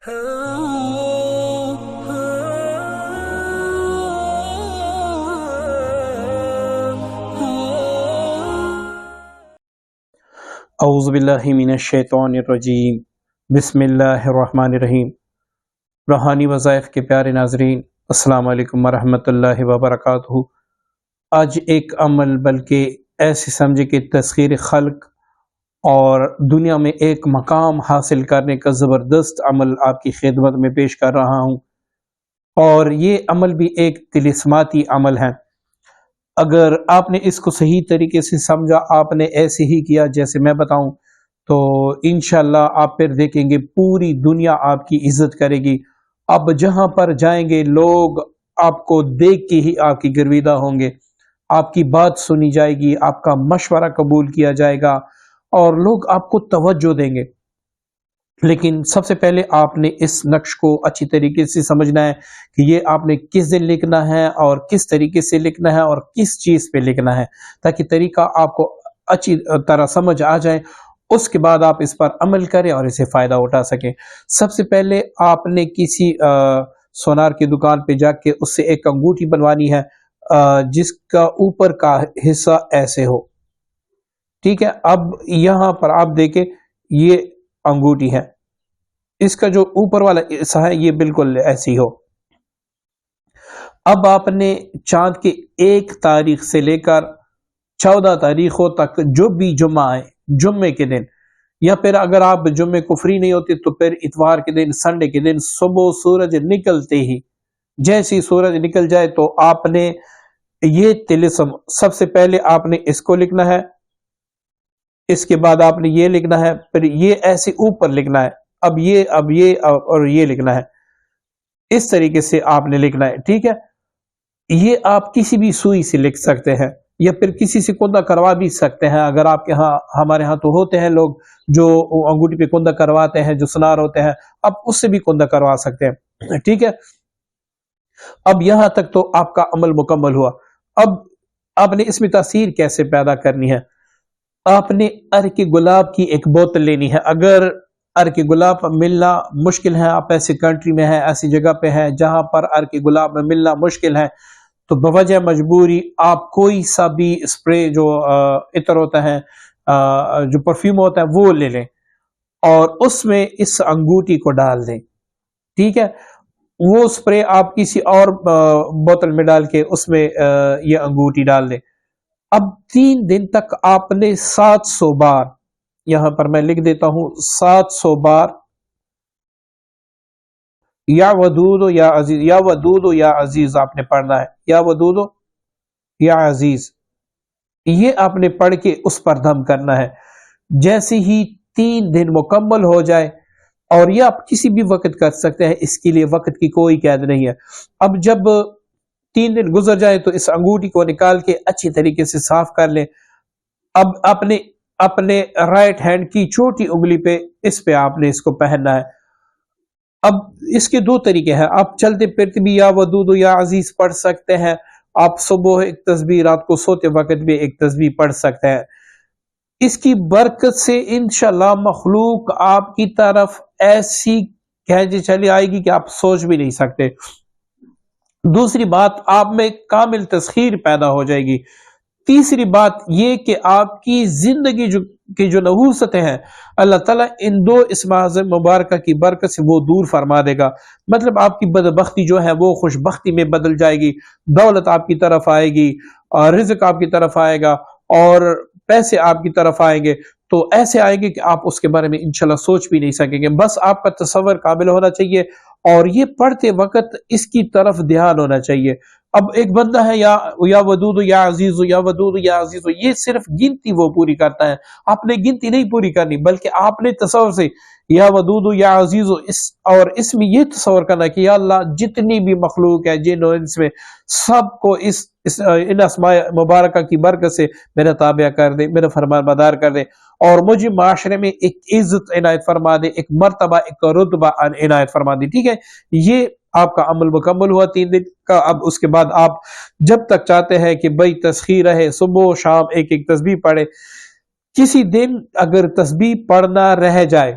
اعوذ باللہ من الشیطان الرجیم، بسم اللہ الرحمن الرحیم۔ روحانی وظائف کے پیارے ناظرین، السلام علیکم ورحمۃ اللہ وبرکاتہ۔ آج ایک عمل بلکہ ایسے سمجھے کہ تسخیر خلق اور دنیا میں ایک مقام حاصل کرنے کا زبردست عمل آپ کی خدمت میں پیش کر رہا ہوں، اور یہ عمل بھی ایک طلسماتی عمل ہے۔ اگر آپ نے اس کو صحیح طریقے سے سمجھا، آپ نے ایسے ہی کیا جیسے میں بتاؤں، تو انشاءاللہ آپ پھر دیکھیں گے پوری دنیا آپ کی عزت کرے گی۔ اب جہاں پر جائیں گے لوگ آپ کو دیکھ کے ہی آپ کی گرویدہ ہوں گے، آپ کی بات سنی جائے گی، آپ کا مشورہ قبول کیا جائے گا اور لوگ آپ کو توجہ دیں گے۔ لیکن سب سے پہلے آپ نے اس نقش کو اچھی طریقے سے سمجھنا ہے کہ یہ آپ نے کس دن لکھنا ہے اور کس طریقے سے لکھنا ہے اور کس چیز پہ لکھنا ہے، تاکہ طریقہ آپ کو اچھی طرح سمجھ آ جائے۔ اس کے بعد آپ اس پر عمل کریں اور اسے فائدہ اٹھا سکیں۔ سب سے پہلے آپ نے کسی سونار کی دکان پہ جا کے اس سے ایک انگوٹھی بنوانی ہے جس کا اوپر کا حصہ ایسے ہو، ٹھیک ہے۔ اب یہاں پر آپ دیکھیں یہ انگوٹھی ہے، اس کا جو اوپر والا حصہ ہے یہ بالکل ایسی ہو۔ اب آپ نے چاند کے 1 تاریخ سے لے کر 14 تاریخوں تک جو بھی جمعہ آئے، جمعے کے دن، یا پھر اگر آپ جمعے کو فری نہیں ہوتے تو پھر اتوار کے دن، سنڈے کے دن صبح سورج نکلتے ہی، جیسے ہی سورج نکل جائے تو آپ نے یہ طلسم سب سے پہلے آپ نے اس کو لکھنا ہے، اس کے بعد آپ نے یہ لکھنا ہے، پھر یہ ایسے اوپر لکھنا ہے، اب یہ اور یہ لکھنا ہے۔ اس طریقے سے آپ نے لکھنا ہے، ٹھیک ہے۔ یہ آپ کسی بھی سوئی سے لکھ سکتے ہیں یا پھر کسی سے کندہ کروا بھی سکتے ہیں۔ اگر آپ کے ہاں، ہمارے ہاں تو ہوتے ہیں لوگ جو انگوٹھی پہ کندہ کرواتے ہیں، جو سنار ہوتے ہیں، اب اس سے بھی کندہ کروا سکتے ہیں، ٹھیک ہے۔ اب یہاں تک تو آپ کا عمل مکمل ہوا۔ اب آپ نے اس میں تاثیر کیسے پیدا کرنی ہے؟ آپ نے عرق گلاب کی ایک بوتل لینی ہے۔ اگر عرق گلاب ملنا مشکل ہے، آپ ایسی کنٹری میں ہیں، ایسی جگہ پہ ہیں جہاں پر عرق گلاب ملنا مشکل ہے، تو بوجہ مجبوری آپ کوئی سا بھی اسپرے جو عطر ہوتا ہے، جو پرفیوم ہوتا ہے، وہ لے لیں اور اس میں اس انگوٹھی کو ڈال دیں، ٹھیک ہے۔ وہ اسپرے آپ کسی اور بوتل میں ڈال کے اس میں یہ انگوٹھی ڈال دیں۔ اب 3 دن تک آپ نے 700 بار، یہاں پر میں لکھ دیتا ہوں، 700 بار یا ودود یا عزیز، یا ودود یا عزیز آپ نے پڑھنا ہے، یا ودود یا عزیز، یہ آپ نے پڑھ کے اس پر دم کرنا ہے۔ جیسے ہی 3 دن مکمل ہو جائے، اور یہ آپ کسی بھی وقت کر سکتے ہیں، اس کے لیے وقت کی کوئی قید نہیں ہے۔ اب جب 3 دن گزر جائے تو اس انگوٹھی کو نکال کے اچھی طریقے سے صاف کر لیں۔ اب اپنے رائٹ ہینڈ کی چھوٹی انگلی پہ اس پہ آپ نے اس کو پہننا ہے۔ اب اس کے 2 طریقے ہیں، آپ چلتے پھرتے بھی یا ودود یا عزیز پڑھ سکتے ہیں، آپ صبح ایک تسبیح، رات کو سوتے وقت بھی ایک تسبیح پڑھ سکتے ہیں۔ اس کی برکت سے انشاءاللہ مخلوق آپ کی طرف ایسی کھینچی چلی آئے گی کہ آپ سوچ بھی نہیں سکتے۔ دوسری بات، آپ میں کامل تسخیر پیدا ہو جائے گی۔ تیسری بات یہ کہ آپ کی زندگی کی جو نحوستیں ہیں، اللہ تعالیٰ ان 2 اسم اعظم مبارکہ کی برکت سے وہ دور فرما دے گا۔ مطلب آپ کی بدبختی جو ہے وہ خوشبختی میں بدل جائے گی، دولت آپ کی طرف آئے گی، اور رزق آپ کی طرف آئے گا، اور پیسے آپ کی طرف آئیں گے، تو ایسے آئیں گے کہ آپ اس کے بارے میں انشاءاللہ سوچ بھی نہیں سکیں گے۔ بس آپ کا تصور قابل ہونا چاہیے اور یہ پڑھتے وقت اس کی طرف دھیان ہونا چاہیے۔ اب ایک بندہ ہے یا ودود یا عزیز، یا ودود یا عزیز، یہ صرف گنتی وہ پوری کرتا ہے، آپ نے گنتی نہیں پوری کرنی، بلکہ آپ نے تصور سے یا ودود یا عزیز اور اس میں یہ تصور کرنا کہ یا اللہ جتنی بھی مخلوق ہے، جن و انس میں، سب کو ان اسماء مبارکہ کی برکت سے میرا تابع کر دے، میرا فرمان بردار کر دے، اور مجھے معاشرے میں ایک عزت عنایت فرما دے، ایک مرتبہ، ایک رتبہ عنایت فرما دے، ٹھیک ہے۔ یہ آپ کا عمل مکمل ہوا 3 دن کا۔ اب اس کے بعد آپ جب تک چاہتے ہیں کہ بھائی تسخیر رہے، صبح و شام ایک ایک تسبیح پڑھے، کسی دن اگر تسبیح پڑھنا رہ جائے